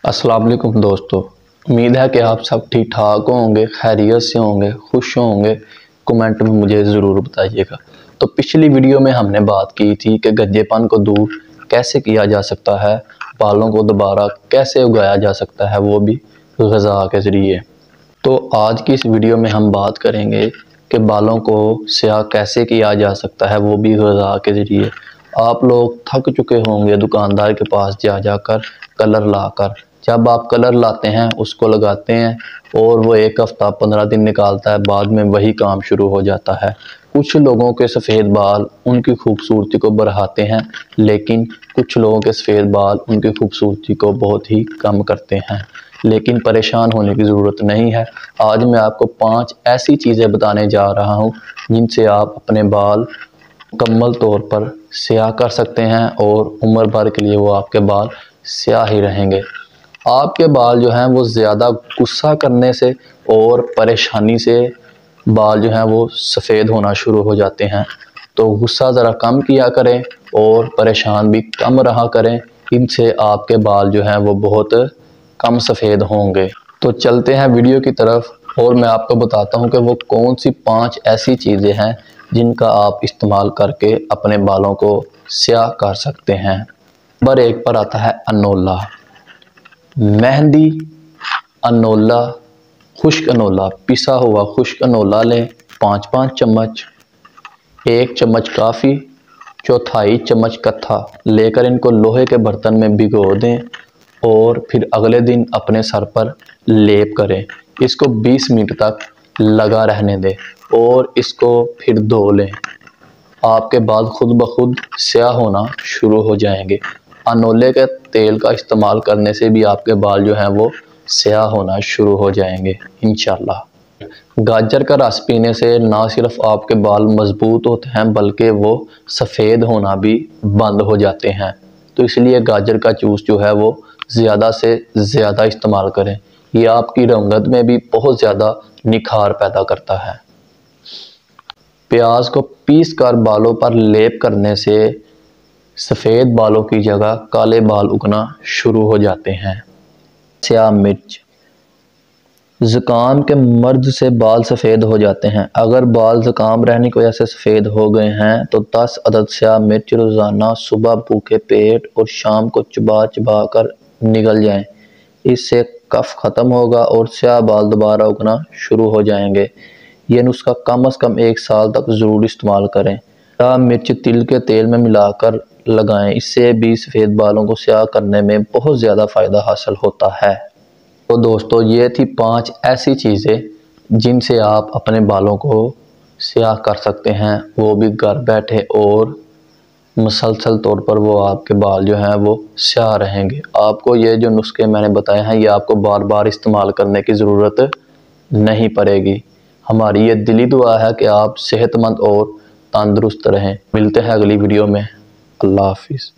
अस्सलाम वालेकुम दोस्तों, उम्मीद है कि आप सब ठीक ठाक होंगे, खैरियत से होंगे, खुश होंगे। कमेंट में मुझे ज़रूर बताइएगा। तो पिछली वीडियो में हमने बात की थी कि गंजेपन को दूर कैसे किया जा सकता है, बालों को दोबारा कैसे उगाया जा सकता है, वो भी ग़िज़ा के ज़रिए। तो आज की इस वीडियो में हम बात करेंगे कि बालों को स्याह कैसे किया जा सकता है, वो भी ग़िज़ा के ज़रिए। आप लोग थक चुके होंगे दुकानदार के पास जा जाकर कलर लाकर। जब आप कलर लाते हैं, उसको लगाते हैं और वो एक हफ़्ता 15 दिन निकालता है, बाद में वही काम शुरू हो जाता है। कुछ लोगों के सफ़ेद बाल उनकी खूबसूरती को बढ़ाते हैं, लेकिन कुछ लोगों के सफ़ेद बाल उनकी खूबसूरती को बहुत ही कम करते हैं। लेकिन परेशान होने की ज़रूरत नहीं है। आज मैं आपको 5 ऐसी चीज़ें बताने जा रहा हूँ जिनसे आप अपने बाल मुकम्मल तौर पर स्याह कर सकते हैं और उम्र भर के लिए वो आपके बाल स्याह ही रहेंगे। आपके बाल जो हैं वो ज़्यादा गुस्सा करने से और परेशानी से बाल जो हैं वो सफ़ेद होना शुरू हो जाते हैं। तो गुस्सा ज़रा कम किया करें और परेशान भी कम रहा करें। इनसे आपके बाल जो हैं वो बहुत कम सफ़ेद होंगे। तो चलते हैं वीडियो की तरफ और मैं आपको बताता हूँ कि वो कौन सी 5 ऐसी चीज़ें हैं जिनका आप इस्तेमाल करके अपने बालों को स्याह कर सकते हैं। नंबर 1 पर आता है अनोला। मेहंदी अनोला, खुश्क अनोला, पिसा हुआ खुश्क अनोला लें 5-5 चम्मच, 1 चम्मच काफ़ी, चौथाई चम्मच कत्था लेकर इनको लोहे के बर्तन में भिगो दें और फिर अगले दिन अपने सर पर लेप करें। इसको 20 मिनट तक लगा रहने दें और इसको फिर धो लें। आपके बाल खुद ब खुद स्याह होना शुरू हो जाएंगे। अनोले के तेल का इस्तेमाल करने से भी आपके बाल जो हैं वो स्याह होना शुरू हो जाएंगे इंशाल्लाह। गाजर का रस पीने से ना सिर्फ आपके बाल मजबूत होते हैं बल्कि वो सफ़ेद होना भी बंद हो जाते हैं। तो इसलिए गाजर का जूस जो है वो ज़्यादा से ज़्यादा इस्तेमाल करें। ये आपकी रंगत में भी बहुत ज़्यादा निखार पैदा करता है। प्याज को पीस कर बालों पर लेप करने से सफ़ेद बालों की जगह काले बाल उगना शुरू हो जाते हैं। स्याह मिर्च, ज़ुकाम के मर्ज से बाल सफ़ेद हो जाते हैं। अगर बाल ज़ुकाम रहने की वजह से सफ़ेद हो गए हैं तो 10 अदद स्याह मिर्च रोज़ाना सुबह भूखे पेट और शाम को चबा चबा कर निगल जाएं। इससे कफ ख़त्म होगा और स्याह बाल दोबारा उगना शुरू हो जाएंगे। ये नुस्खा कम से कम 1 साल तक ज़रूर इस्तेमाल करें। स्याह मिर्च तिल के तेल में मिलाकर लगाएं, इससे भी सफ़ेद बालों को स्याह करने में बहुत ज़्यादा फ़ायदा हासिल होता है। तो दोस्तों, ये थी 5 ऐसी चीज़ें जिनसे आप अपने बालों को स्याह कर सकते हैं, वो भी घर बैठे और मुसलसल तौर पर वो आपके बाल जो हैं वो स्याह रहेंगे। आपको ये जो नुस्खे मैंने बताए हैं ये आपको बार बार इस्तेमाल करने की ज़रूरत नहीं पड़ेगी। हमारी ये दिली दुआ है कि आप सेहतमंद और तंदुरुस्त रहें। मिलते हैं अगली वीडियो में। अल्लाह हाफिज़।